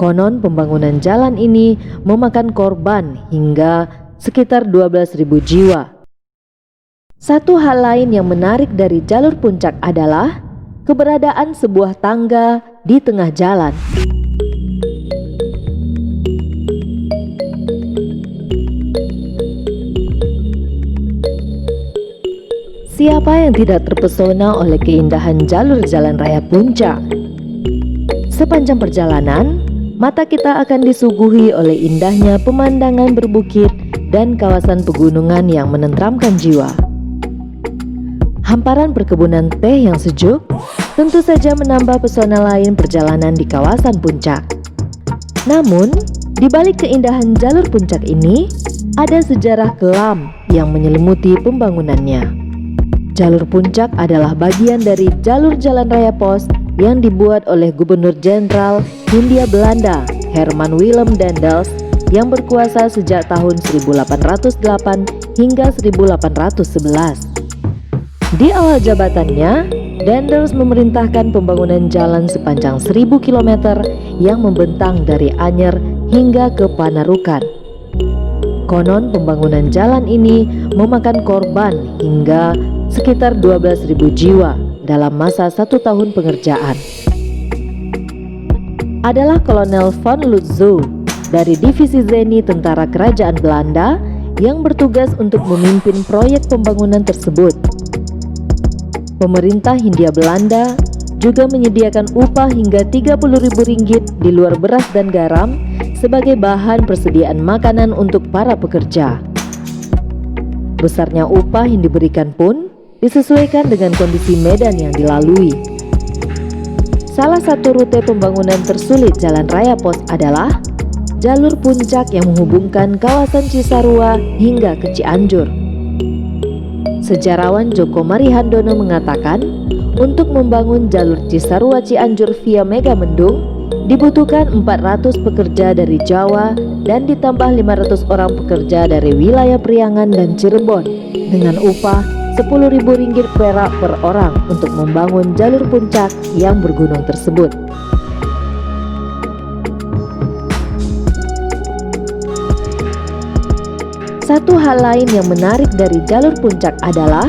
Konon pembangunan jalan ini memakan korban hingga sekitar 12.000 jiwa. Satu hal lain yang menarik dari jalur puncak adalah keberadaan sebuah tangga di tengah jalan. Siapa yang tidak terpesona oleh keindahan jalur jalan raya puncak? Sepanjang perjalanan, mata kita akan disuguhi oleh indahnya pemandangan berbukit dan kawasan pegunungan yang menenteramkan jiwa. Hamparan perkebunan teh yang sejuk tentu saja menambah pesona lain perjalanan di kawasan puncak. Namun, di balik keindahan jalur puncak ini, ada sejarah kelam yang menyelimuti pembangunannya. Jalur puncak adalah bagian dari jalur jalan raya pos yang dibuat oleh Gubernur Jenderal Hindia Belanda Herman Willem Daendels yang berkuasa sejak tahun 1808 hingga 1811. Di awal jabatannya, Daendels memerintahkan pembangunan jalan sepanjang 1.000 km yang membentang dari Anyer hingga ke Panarukan. Konon pembangunan jalan ini memakan korban hingga sekitar 12.000 jiwa dalam masa 1 tahun pengerjaan. Adalah Kolonel von Lutzow dari Divisi Zeni Tentara Kerajaan Belanda yang bertugas untuk memimpin proyek pembangunan tersebut. Pemerintah Hindia Belanda juga menyediakan upah hingga Rp30.000 di luar beras dan garam sebagai bahan persediaan makanan untuk para pekerja. Besarnya upah yang diberikan pun disesuaikan dengan kondisi medan yang dilalui. Salah satu rute pembangunan tersulit jalan raya pos adalah jalur puncak yang menghubungkan kawasan Cisarua hingga ke Cianjur. Sejarawan Joko Marihandono mengatakan, untuk membangun jalur Cisarua Cianjur via Megamendung dibutuhkan 400 pekerja dari Jawa dan ditambah 500 orang pekerja dari wilayah Priangan dan Cirebon dengan upah Rp10.000 perak per orang untuk membangun jalur puncak yang bergunung tersebut. Satu hal lain yang menarik dari jalur puncak adalah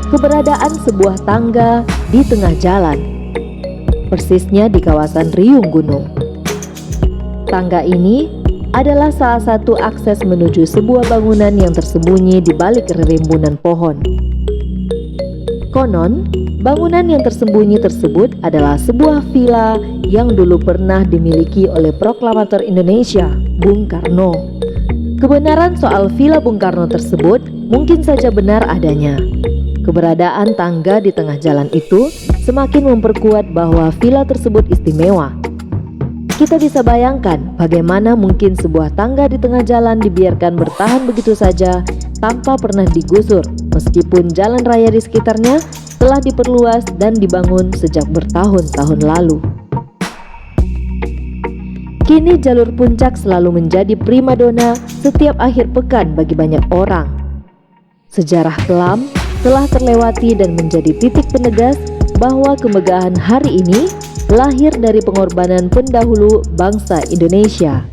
keberadaan sebuah tangga di tengah jalan, persisnya di kawasan riung gunung. Tangga ini adalah salah satu akses menuju sebuah bangunan yang tersembunyi di balik rimbunan pohon. Konon, bangunan yang tersembunyi tersebut adalah sebuah villa yang dulu pernah dimiliki oleh proklamator Indonesia, Bung Karno. Kebenaran soal villa Bung Karno tersebut mungkin saja benar adanya. Keberadaan tangga di tengah jalan itu semakin memperkuat bahwa villa tersebut istimewa. Kita bisa bayangkan bagaimana mungkin sebuah tangga di tengah jalan dibiarkan bertahan begitu saja tanpa pernah digusur, meskipun jalan raya di sekitarnya telah diperluas dan dibangun sejak bertahun-tahun lalu. Kini jalur puncak selalu menjadi primadona setiap akhir pekan bagi banyak orang. Sejarah kelam telah terlewati dan menjadi titik penegas bahwa kemegahan hari ini lahir dari pengorbanan pendahulu bangsa Indonesia.